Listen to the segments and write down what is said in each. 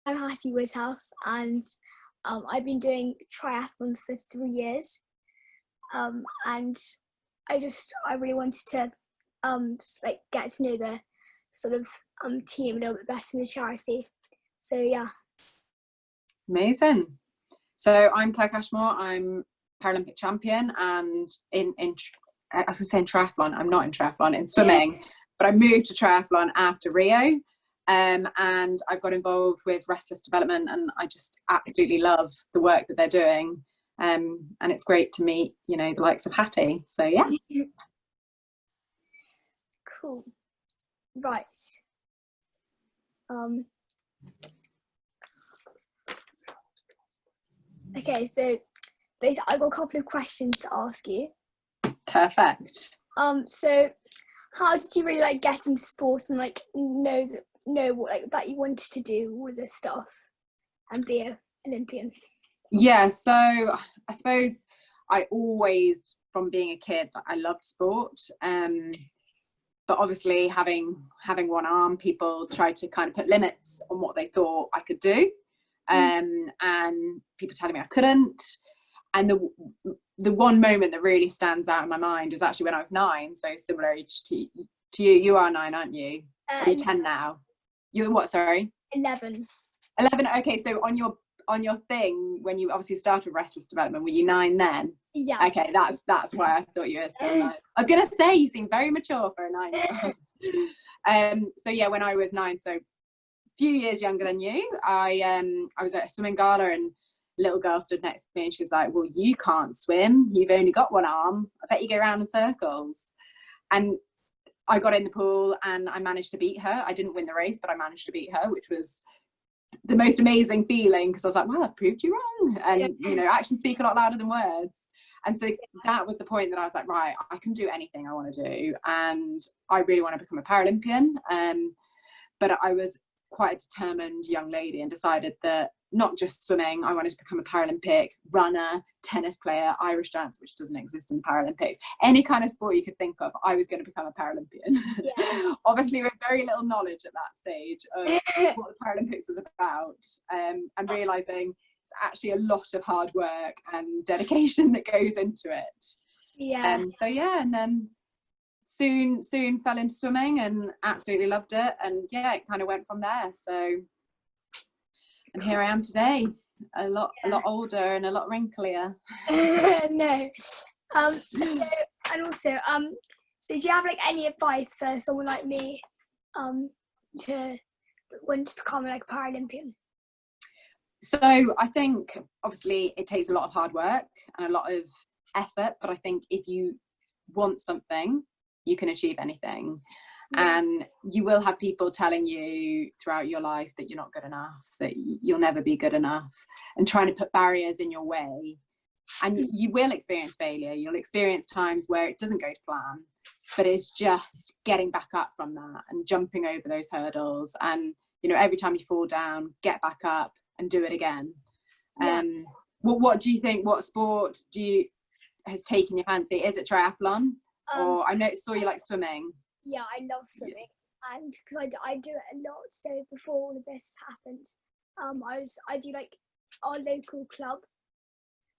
I'm Hattie Woodhouse, and I've been doing triathlons for 3 years, and I really wanted to like get to know the sort of team a little bit better in the charity. So yeah. Amazing. So I'm Claire Cashmore. I'm Paralympic champion, and I was going to say in triathlon. I'm not in triathlon, in swimming, but I moved to triathlon after Rio. And I've got involved with Restless development, and I just absolutely love the work that they're doing. And it's great to meet, the likes of Hattie. So yeah. Cool. Right. Okay, so basically I've got a couple of questions to ask you. Perfect. So how did you really get into sports and know what that you wanted to do all this stuff and be an Olympian? Yeah, so I suppose I always, from being a kid, I loved sport. But obviously having one arm, people tried to kind of put limits on what they thought I could do. And people telling me I couldn't. And the one moment that really stands out in my mind is actually when I was 9, so similar age to you. You are 9, aren't you? Are you 10 now? You're what, sorry? 11. 11, okay, so on your thing, when you obviously started Restless development, were you 9 then? Yeah. Okay, that's why I thought you were still 9. I was going to say, you seem very mature for a 9-year-old. So yeah, when I was 9, so a few years younger than you, I was at a swimming gala, and a little girl stood next to me, and she was like, well, you can't swim, you've only got one arm, I bet you go around in circles. And I got in the pool and I managed to beat her. I didn't win the race, but I managed to beat her, which was the most amazing feeling, because I was like, well, I've proved you wrong. And actions speak a lot louder than words. And so that was the point that I was like, right, I can do anything I want to do, and I really want to become a Paralympian. But I was quite a determined young lady and decided that not just swimming, I wanted to become a Paralympic runner, tennis player, Irish dance, which doesn't exist in the Paralympics, any kind of sport you could think of, I was going to become a Paralympian. Yeah. Obviously with very little knowledge at that stage of what the Paralympics was about, and realising it's actually a lot of hard work and dedication that goes into it. Yeah. So yeah, and then soon fell into swimming and absolutely loved it, and yeah, it kind of went from there. So, and here I am today, a lot older and a lot wrinklier. No. So do you have any advice for someone like me to want to become a Paralympian? So I think obviously it takes a lot of hard work and a lot of effort, but I think if you want something, you can achieve anything. Yeah. And you will have people telling you throughout your life that you're not good enough, that you'll never be good enough, and trying to put barriers in your way. And you will experience failure. You'll experience times where it doesn't go to plan, but it's just getting back up from that and jumping over those hurdles. And every time you fall down, get back up and do it again. Yeah. What do you think? What sport has taken your fancy? Is it triathlon? Or I saw you like swimming. Yeah, I love swimming, and because I do it a lot. So before all of this happened, I do our local club.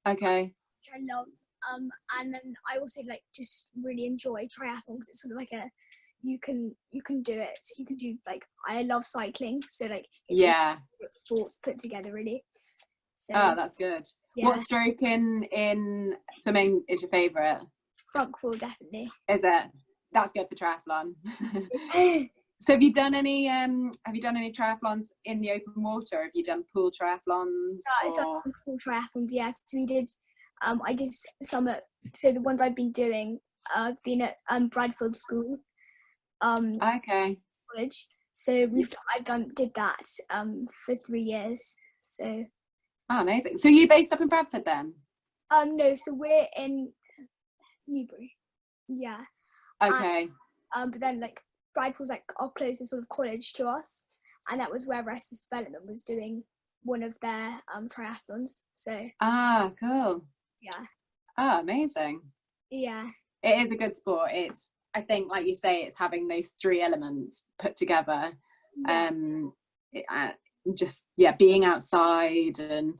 Okay. Which I love. And then I also just really enjoy triathlon, because it's sort of you can do it. You can do I love cycling, so it's sports put together really. So, that's good. Yeah. What stroke in swimming is your favourite? Front crawl, definitely. Is it? That's good for triathlon. So have you done any triathlons in the open water? Have you done pool triathlons? Yeah, I've done pool triathlons, yes. So we did I did some so the ones I've been doing, I've been at Bradford School. Okay. College. So did that for 3 years. So amazing. So are you based up in Bradford then? No, so we're in Newbury. Yeah. Okay. But then Bradford's our closest sort of college to us, and that was where Restless Development was doing one of their triathlons. So cool. Yeah. Amazing. Yeah. It is a good sport. It's, I think, like you say, it's having those 3 elements put together. Yeah. just being outside and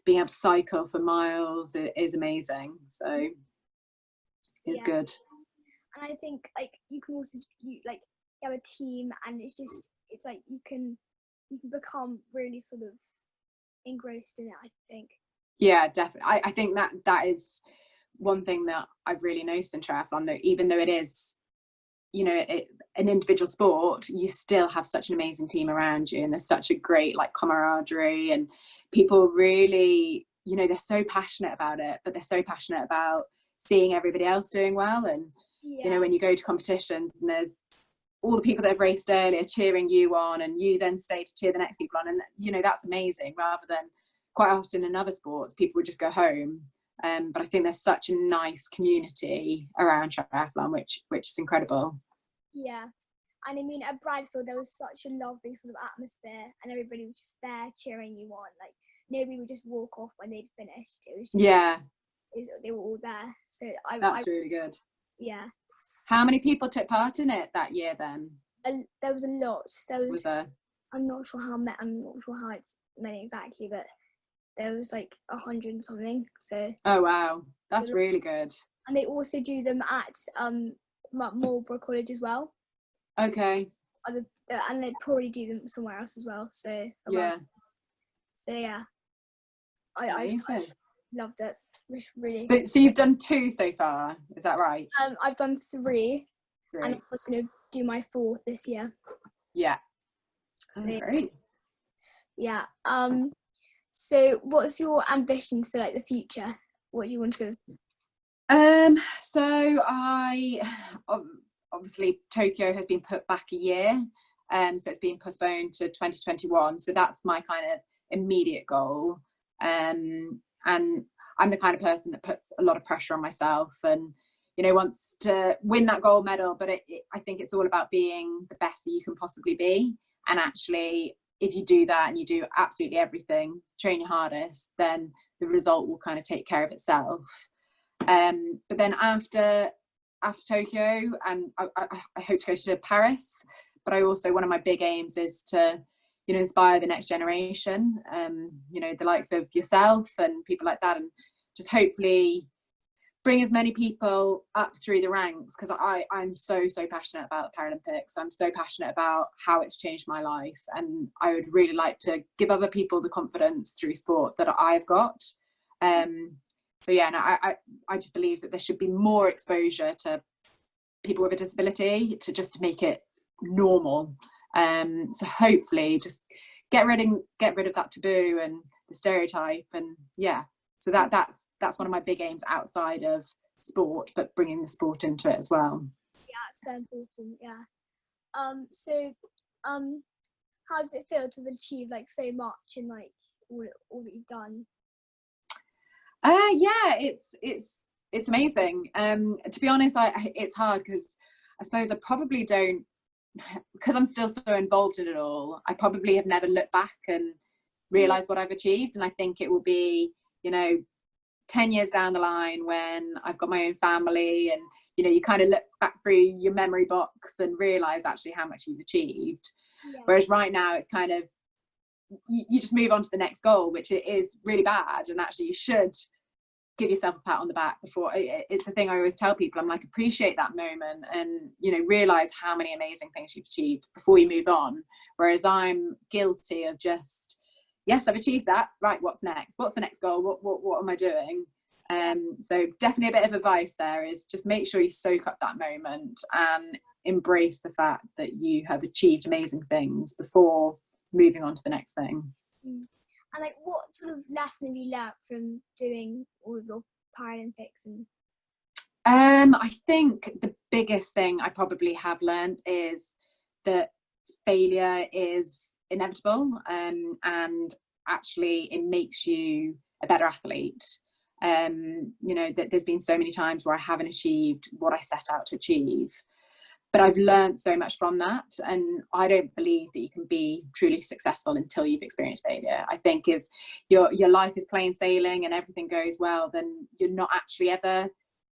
being able to cycle for miles is amazing. So it's good. And I think like you can also you have a team, and it's like you can become really sort of engrossed in it, I think. Yeah, definitely. I think that is one thing that I've really noticed in triathlon, that even though it is, you know, an individual sport, you still have such an amazing team around you, and there's such a great like camaraderie, and people really, you know, they're so passionate about it, but they're so passionate about seeing everybody else doing well. And you know, when you go to competitions and there's all the people that have raced earlier cheering you on, and you then stay to cheer the next people on, and you know, that's amazing, rather than quite often in other sports people would just go home. But I think there's such a nice community around triathlon, which is incredible. Yeah, and I mean at Bradford there was such a lovely sort of atmosphere, and everybody was just there cheering you on. Like nobody would just walk off when they'd finished. It was just they were all there. So that's really good. Yeah. How many people took part in it that year then? There was a lot. Was there? I'm not sure how many. I'm not sure how it's many exactly, but there was like 100 and something. So. Oh wow, that's really good. And they also do them at Marlborough College as well. Okay. So, and they probably do them somewhere else as well. So. Yeah. So yeah. I loved it. It was really. So you've done 2 so far, is that right? I've done 3. And I was going to do my 4th this year. Yeah. So, great. Yeah. So what's your ambitions for like the future? What do you want to do? So I obviously Tokyo has been put back a year, so it's been postponed to 2021. So that's my kind of immediate goal. And I'm the kind of person that puts a lot of pressure on myself, and you know, wants to win that gold medal, but I think it's all about being the best that you can possibly be. And actually, if you do that and you do absolutely everything, train your hardest, then the result will kind of take care of itself. But then after Tokyo, and I hope to go to Paris, but I also, one of my big aims is to, you know, inspire the next generation, you know, the likes of yourself and people like that, and just hopefully bring as many people up through the ranks, because I'm so passionate about the Paralympics. I'm so passionate about how it's changed my life, and I would really like to give other people the confidence through sport that I've got. So yeah, and I just believe that there should be more exposure to people with a disability, to make it normal. So hopefully just get rid of that taboo and the stereotype, and yeah, so that's one of my big aims outside of sport, but bringing the sport into it as well. Yeah, it's so important. Yeah. So how does it feel to have achieved like so much in like all that you've done? Yeah, it's amazing. To be honest, it's hard, because I suppose I probably don't, because I'm still so involved in it all, I probably have never looked back and realized what I've achieved. And I think it will be, you know, 10 years down the line, when I've got my own family, and you know, you kind of look back through your memory box and realize actually how much you've achieved. Whereas right now it's kind of, you just move on to the next goal, which it is really bad, and actually you should give yourself a pat on the back before. It's the thing I always tell people. I'm like, appreciate that moment, and you know, realize how many amazing things you've achieved before you move on. Whereas I'm guilty of just, yes, I've achieved that, right, what's next, what's the next goal, what am I doing? So definitely a bit of advice there is just make sure you soak up that moment and embrace the fact that you have achieved amazing things before moving on to the next thing. And like, what sort of lesson have you learnt from doing all of your Paralympics? And I think the biggest thing I probably have learned is that failure is inevitable, and actually it makes you a better athlete. You know, that there's been so many times where I haven't achieved what I set out to achieve, but I've learned so much from that, and I don't believe that you can be truly successful until you've experienced failure. I think if your life is plain sailing and everything goes well, then you're not actually ever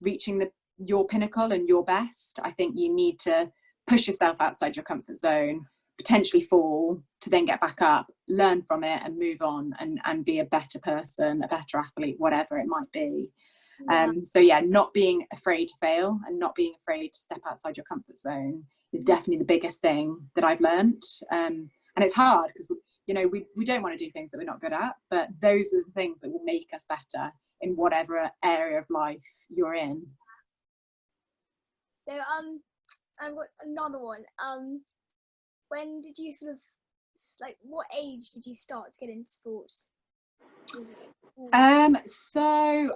reaching your pinnacle and your best. I think you need to push yourself outside your comfort zone, potentially fall, to then get back up learn from it and move on and be a better person, a better athlete, whatever it might be. So yeah, not being afraid to fail and not being afraid to step outside your comfort zone is definitely the biggest thing that I've learned. And it's hard because you know, we don't want to do things that we're not good at, but those are the things that will make us better in whatever area of life you're in. So I've got another one. When did you sort of, like, what age did you start to get into sports? So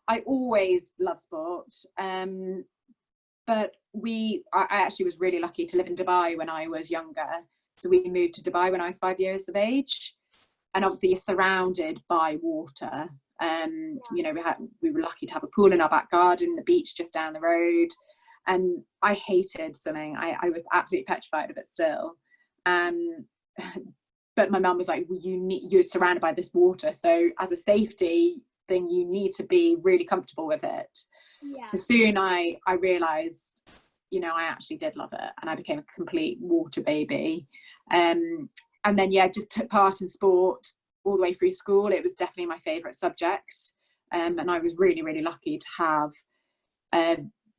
I always love sport, but I actually was really lucky to live in Dubai when I was younger. So we moved to Dubai when I was 5 years of age, and obviously you're surrounded by water. You know, we were lucky to have a pool in our back garden, the beach just down the road, and I hated swimming. I was absolutely petrified of it still, but my mum was like, well, you're surrounded by this water, so as a safety thing you need to be really comfortable with it. So soon I realized, you know, I actually did love it, and I became a complete water baby. And then just took part in sport all the way through school. It was definitely my favorite subject, and I was really, really lucky to have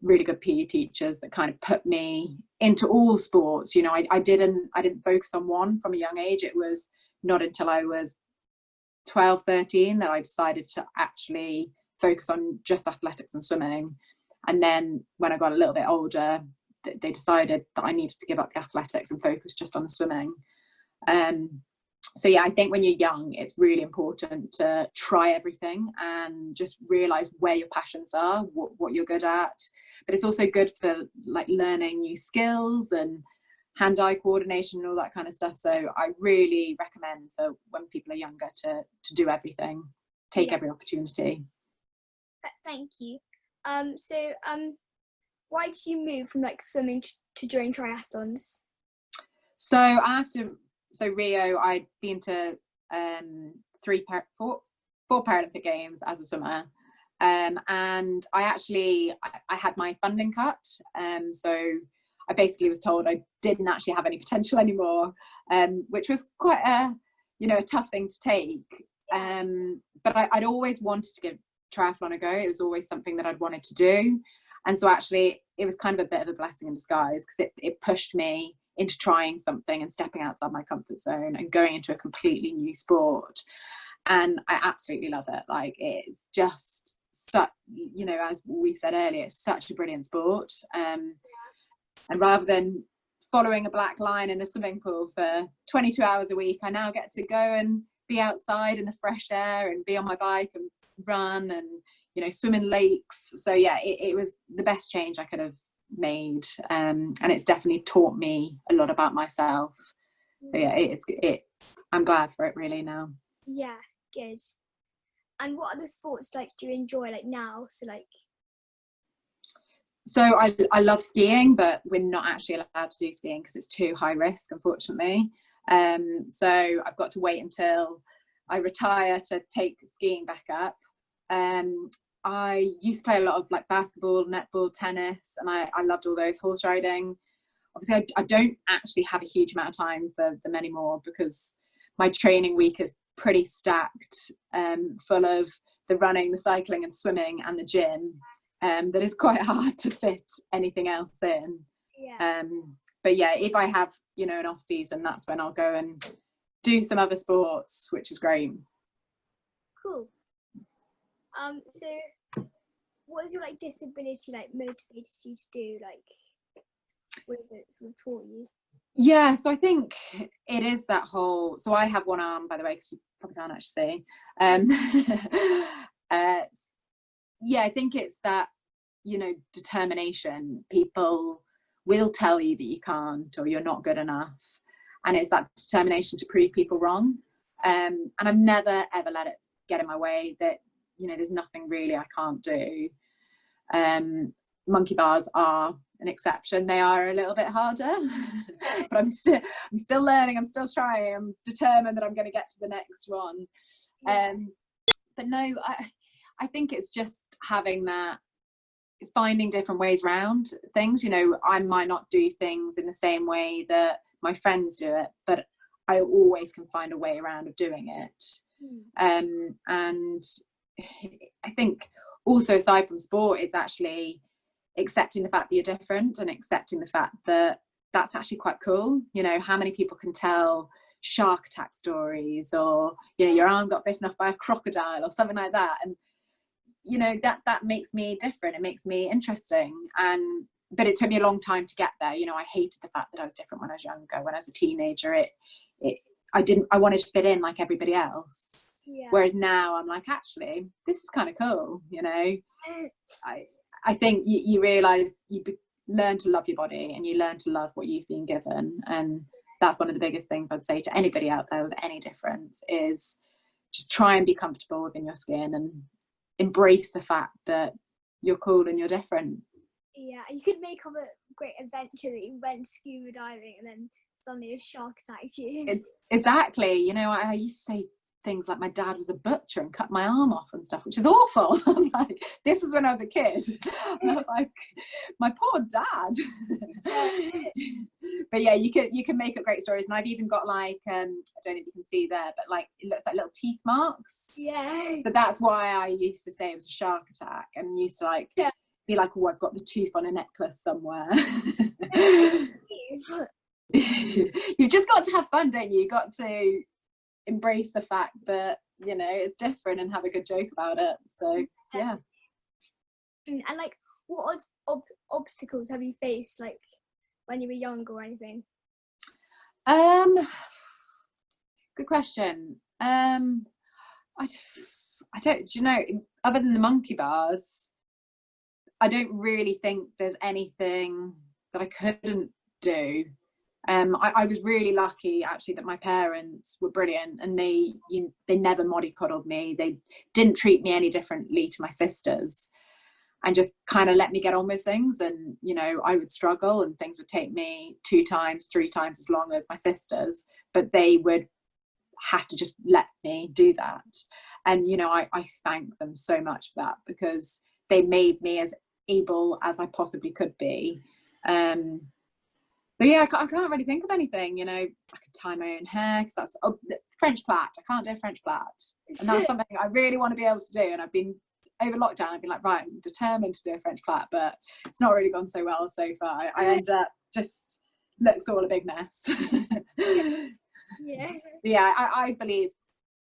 really good PE teachers that kind of put me into all sports. You know, I didn't focus on one from a young age. It was not until I was 12, 13 that I decided to actually focus on just athletics and swimming. And then when I got a little bit older, they decided that I needed to give up the athletics and focus just on the swimming. So yeah, I think when you're young, it's really important to try everything and just realize where your passions are, what you're good at. But it's also good for like learning new skills and hand-eye coordination and all that kind of stuff. So I really recommend for when people are younger to do everything, take every opportunity. Thank you. Why did you move from like swimming to doing triathlons? So Rio, I'd been to 4 Paralympic Games as a swimmer, and I had my funding cut, so I basically was told I didn't actually have any potential anymore, which was quite a tough thing to take. But I'd always wanted to give triathlon a go. It was always something that I'd wanted to do, and so actually it was kind of a bit of a blessing in disguise, because it pushed me into trying something and stepping outside my comfort zone and going into a completely new sport. And I absolutely love it. Like, it's just such, as we said earlier, it's such a brilliant sport. And rather than following a black line in a swimming pool for 22 hours a week, I now get to go and be outside in the fresh air and be on my bike and run and swim in lakes. So yeah, it was the best change I could have made, and it's definitely taught me a lot about myself. So yeah, I'm glad for it really now. Yeah, good. And what other sports do you enjoy now? So I love skiing, but we're not actually allowed to do skiing because it's too high risk, unfortunately. So I've got to wait until I retire to take skiing back up. I used to play a lot of basketball, netball, tennis, and I loved all those, horse riding. Obviously, I don't actually have a huge amount of time for them anymore because my training week is pretty stacked, full of the running, the cycling and swimming and the gym, that is quite hard to fit anything else in. But yeah, if I have an off season, that's when I'll go and do some other sports, which is great. Cool. So what is your disability motivated you to do? What is it sort of taught you? Yeah, so I think it is that whole, so I have one arm, by the way, because you probably can't actually see. Yeah, I think it's that determination. People will tell you that you can't or you're not good enough, and it's that determination to prove people wrong. And I've never ever let it get in my way that there's nothing really I can't do. Monkey bars are an exception. They are a little bit harder, but I'm still learning. I'm still trying. I'm determined that I'm going to get to the next one. But no, I think it's just having that, finding different ways around things. I might not do things in the same way that my friends do it, but I always can find a way around of doing it. And I think also, aside from sport, it's actually accepting the fact that you're different, and accepting the fact that that's actually quite cool. You know, how many people can tell shark attack stories, or, you know, your arm got bitten off by a crocodile or something like that, and, you know, that makes me different. It makes me interesting. But it took me a long time to get there. You know, I hated the fact that I was different when I was younger. When I was a teenager, I wanted to fit in like everybody else. Whereas now I'm like, actually, this is kind of cool. You know, I think you realise learn to love your body, and you learn to love what you've been given. And that's one of the biggest things I'd say to anybody out there with any difference, is just try and be comfortable within your skin and embrace the fact that you're cool and you're different. Yeah, you could make up a great adventure that you went scuba diving and then suddenly a shark attacked you. Exactly. You know, I used to say things like my dad was a butcher and cut my arm off and stuff, which is awful. I'm like, this was when I was a kid. And I was like, my poor dad. But yeah, you can make up great stories. And I've even got like, I don't know if you can see there, but like it looks like little teeth marks. Yeah. So that's why I used to say it was a shark attack, and used to like be like, oh, I've got the tooth on a necklace somewhere. You've just got to have fun, don't you? You got to embrace the fact that, you know, it's different, and have a good joke about it. So yeah. And like, what obstacles have you faced, like when you were younger or anything? Good question. I don't, do you know, other than the monkey bars, I don't really think there's anything that I couldn't do. I was really lucky actually that my parents were brilliant, and they never mollycoddled me. They didn't treat me any differently to my sisters, and just kind of let me get on with things. And, you know, I would struggle and things would take me 2 times, 3 times as long as my sisters, but they would have to just let me do that. And, you know, I thank them so much for that, because they made me as able as I possibly could be. So yeah, I can't really think of anything. You know, I could tie my own hair, because that's French plait. I can't do a French plait, and that's something I really want to be able to do. And I've been, over lockdown, I've been like, right, I'm determined to do a French plait, but it's not really gone so well so far. I end up just looks all a big mess. Yeah, I believe,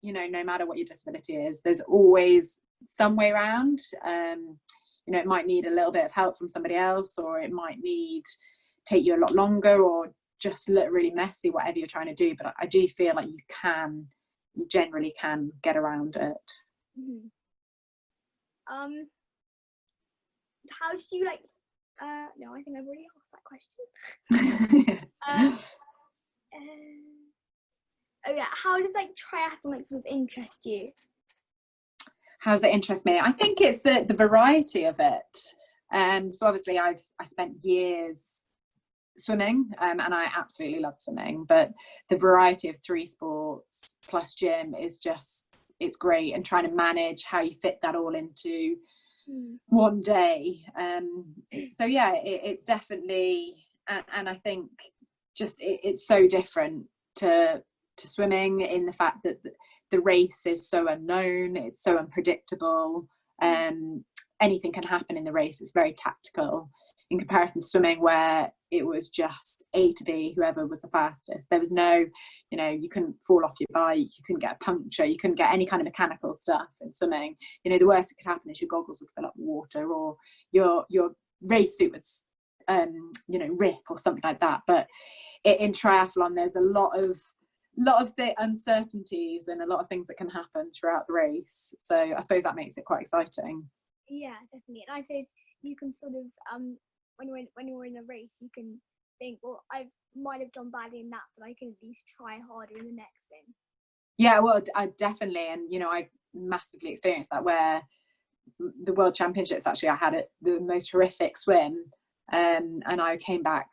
you know, no matter what your disability is, there's always some way around. You know, it might need a little bit of help from somebody else, or it might take you a lot longer, or just look really messy, whatever you're trying to do. But I do feel like you generally can get around it. Mm-hmm. How did you like, no, I think I've already asked that question. Oh yeah, how does like triathlon sort of interest you? How does it interest me? I think it's the variety of it. So obviously I spent years swimming, and I absolutely love swimming, but the variety of 3 sports plus gym is just, it's great. And trying to manage how you fit that all into one day. So yeah, it's definitely, and I think just it's so different to swimming, in the fact that the race is so unknown, it's so unpredictable. Anything can happen in the race. It's very tactical, in comparison to swimming, where it was just A to B, whoever was the fastest. There was no, you know, you couldn't fall off your bike, you couldn't get a puncture, you couldn't get any kind of mechanical stuff in swimming. You know, the worst that could happen is your goggles would fill up with water, or your race suit would you know, rip or something like that. But in triathlon, there's a lot of the uncertainties and a lot of things that can happen throughout the race. So I suppose that makes it quite exciting. Yeah, definitely. And I suppose you can sort of when you're in a race, you can think, well, I might have done badly in that, but I can at least try harder in the next thing. Yeah, well, I definitely, and you know, I've massively experienced that, where the World Championships, actually, I had the most horrific swim, and I came out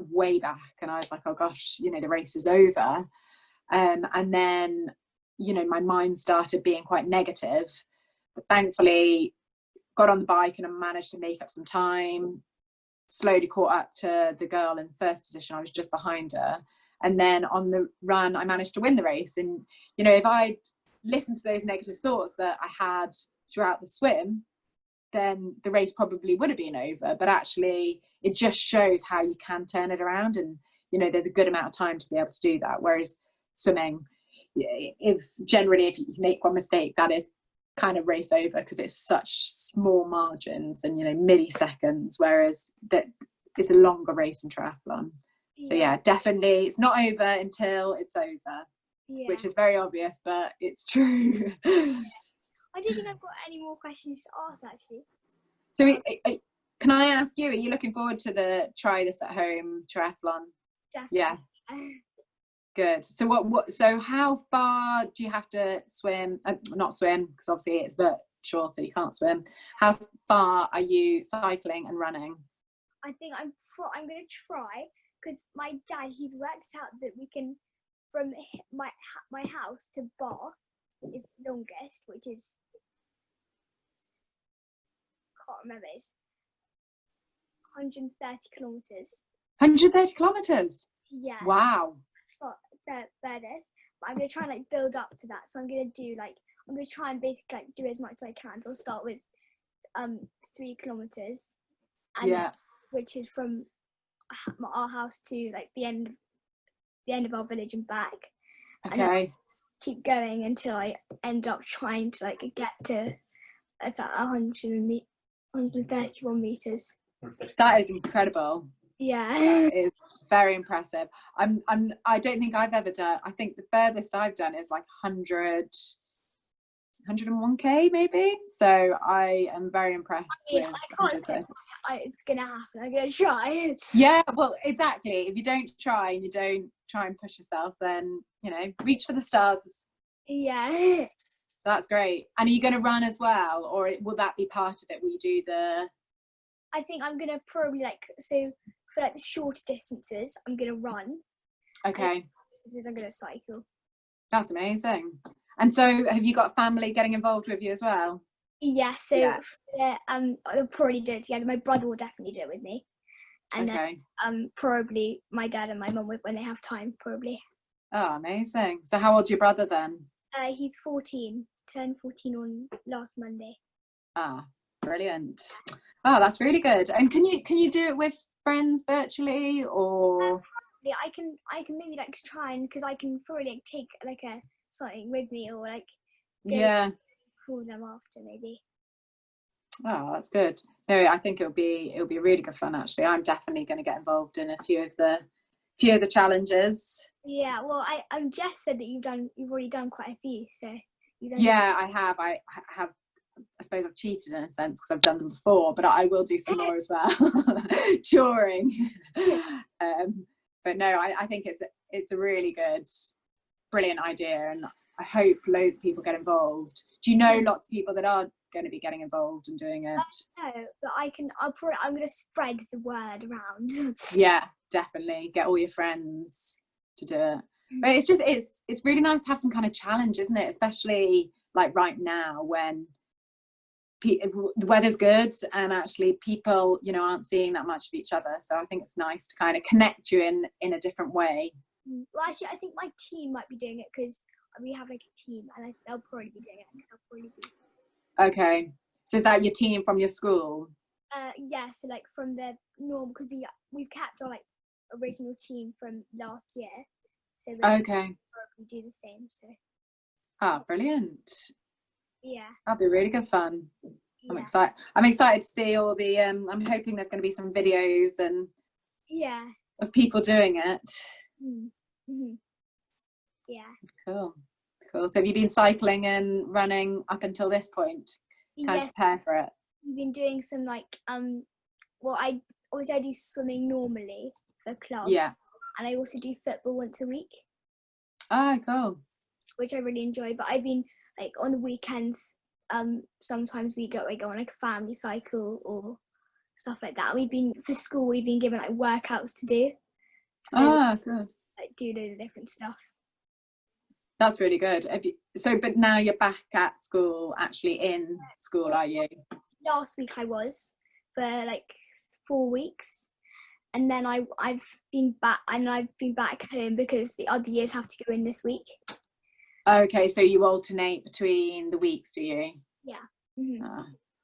way back, and I was like, oh gosh, you know, the race is over. And then, you know, my mind started being quite negative, but thankfully got on the bike and I managed to make up some time, slowly caught up to the girl in first position. I was just behind her, And then on the run, I managed to win the race. And, you know, if I'd listened to those negative thoughts that I had throughout the swim, then the race probably would have been over. But actually, it just shows how you can turn it around. And, you know, there's a good amount of time to be able to do that. Whereas swimming, if you make one mistake, that is kind of race over, because it's such small margins and, you know, milliseconds, whereas that is a longer race in triathlon. So yeah, definitely it's not over until it's over, which is very obvious, but it's true. I don't think I've got any more questions to ask, actually. So can I ask you, are you looking forward to the Try This at Home triathlon? Definitely. Yeah. Good. So so how far do you have to swim? Not swim, because obviously it's virtual, so you can't swim. How far are you cycling and running? I think I'm going to try, because my dad, he's worked out that we can, from my house to Bath is the longest, which is, can't remember, it's 130 kilometers. 130 kilometers? Yeah. Wow. That's the furthest. But I'm going to try and like build up to that. So I'm going to try and basically like do as much as I can. So I'll start with 3 kilometers. And which is from our house to like the end of our village and back. Okay. And keep going until I end up trying to like get to about 131 meters. That is incredible. Yeah. That is very impressive. I don't think I've ever done, I think the furthest I've done is like 101k maybe. So I am very impressed. I can't say it's gonna happen. I'm gonna try. Yeah, well, exactly. If you don't try and you don't try and push yourself, then, you know, reach for the stars. Yeah. That's great. And are you going to run as well, or will that be part of it? Will you do I think I'm gonna probably so for like the shorter distances, I'm gonna run. Okay. Distances, I'm gonna cycle. That's amazing. And so, have you got family getting involved with you as well? Yeah. So I'll probably do it together. My brother will definitely do it with me, and then probably my dad and my mum when they have time, probably. Oh, amazing. So, how old's your brother then? He's 14. Turned 14 on last Monday. Ah, brilliant. Oh, that's really good. And can you do it with friends virtually, or? I can maybe like try, and because I can probably like take like something with me, or like call them after maybe. Oh, that's good. No, I think it'll be really good fun actually. I'm definitely going to get involved in a few of the challenges. Yeah, well, I'm Jess said that you've already done quite a few, so you've done. Yeah, I have. I suppose I've cheated in a sense because I've done them before, but I will do some more as well during. But no, I think it's a really good, brilliant idea, and I hope loads of people get involved. Do you know lots of people that are going to be getting involved and doing it? No, but I'm going to spread the word around. Yeah, definitely get all your friends to do it. But it's really nice to have some kind of challenge, isn't it? Especially like right now when the weather's good and actually people, you know, aren't seeing that much of each other. So I think it's nice to kind of connect you in a different way. Well, actually, I think my team might be doing it because we have like a team, and they'll probably be doing it because I'll probably be. Okay, so is that your team from your school? Yeah, so like from the norm, because we've kept our like original team from last year, so we'll probably do the same. So. Ah, brilliant. Yeah. That'll be really good fun. Yeah. I'm excited to see all the I'm hoping there's going to be some videos and of people doing it. Mm-hmm. Yeah. Cool. So have you been cycling and running up until this point? Kind of prepare for it. We've been doing some like well, I do swimming normally for club. Yeah. And I also do football once a week. Oh, cool. Which I really enjoy. But I've been like on the weekends, sometimes we go on like a family cycle or stuff like that. We've been given like workouts to do. So good. Like do loads of different stuff. That's really good. But now you're back at school, actually in school, are you? Last week I was for like 4 weeks, and then I've been back home because the other years have to go in this week. Okay, so you alternate between the weeks, do you? Yeah. Mm-hmm.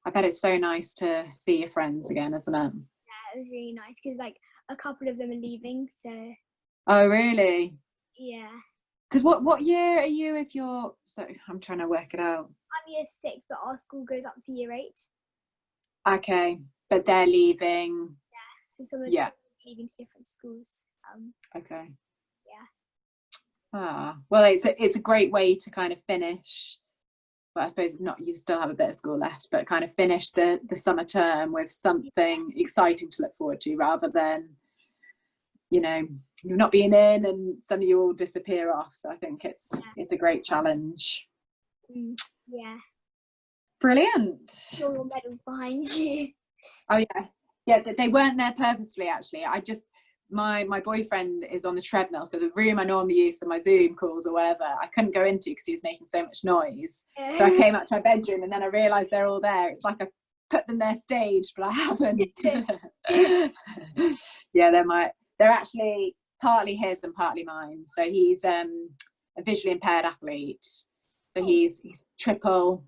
I bet it's so nice to see your friends again, isn't it? Yeah, it was really nice because like a couple of them are leaving, so. Oh, really? Yeah. Because what year are you if you're, so I'm trying to work it out. I'm year 6, but our school goes up to year 8. Okay, but they're leaving. Yeah, so some are leaving to different schools. Okay. Yeah. Well, it's a great way to kind of finish. But I suppose it's not, you still have a bit of school left, but kind of finish the summer term with something exciting to look forward to, rather than, you know, you're not being in and suddenly you all disappear off. So I think it's a great challenge. Yeah. Brilliant. All your medals behind you. Oh yeah, they weren't there purposefully. Actually, my boyfriend is on the treadmill, so the room I normally use for my Zoom calls or whatever, I couldn't go into because he was making so much noise. So I came up to my bedroom, and then I realised they're all there. It's like I put them there staged, but I haven't. Yeah, they're actually partly his and partly mine. So he's a visually impaired athlete. So he's triple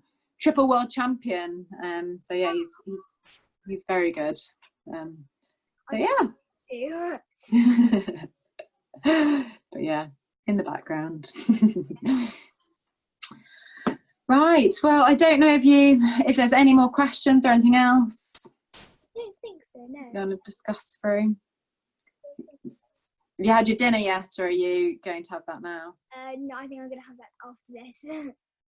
world champion. So yeah, he's very good. So yeah. Too. But yeah, in the background. Right, well, I don't know if there's any more questions or anything else I don't think so, no. you want to discuss through. Have you had your dinner yet, or are you going to have that now? No, I think I'm gonna have that after this.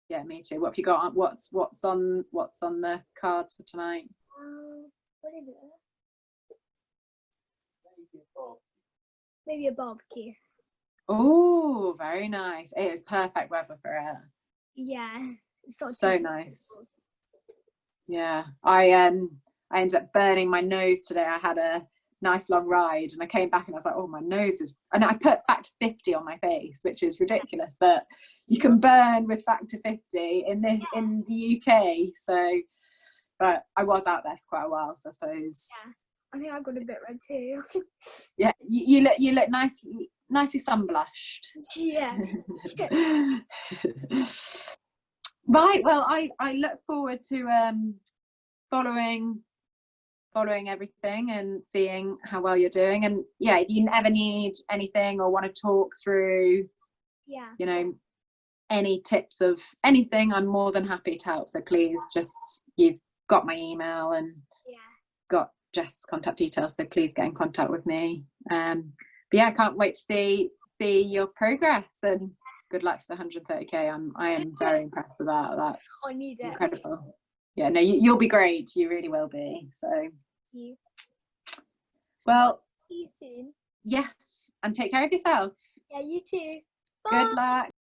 Yeah, me too. What have you got? What's on the cards for tonight? What is it? Maybe a barbecue. Oh, very nice. It is perfect weather for it. Yeah. So nice. Yeah. I ended up burning my nose today. I had a nice long ride and I came back and I was like, oh, my nose is, and I put factor 50 on my face, which is ridiculous that you can burn with factor 50 in the UK. So, but I was out there for quite a while, so I suppose. Yeah. I think I've got a bit red too. Yeah, you look nicely sunblushed. Yeah. Right, well, I look forward to following everything and seeing how well you're doing. And yeah, if you ever need anything or want to talk through, you know, any tips of anything, I'm more than happy to help. So please, you've got my email and got Jess's contact details, so please get in contact with me. But yeah, I can't wait to see your progress, and good luck for the 130k. I am very impressed with that. That's incredible. Yeah, no, you'll be great. You really will be. So thank you. Well, see you soon. Yes, and take care of yourself. Yeah, you too. Bye. Good luck.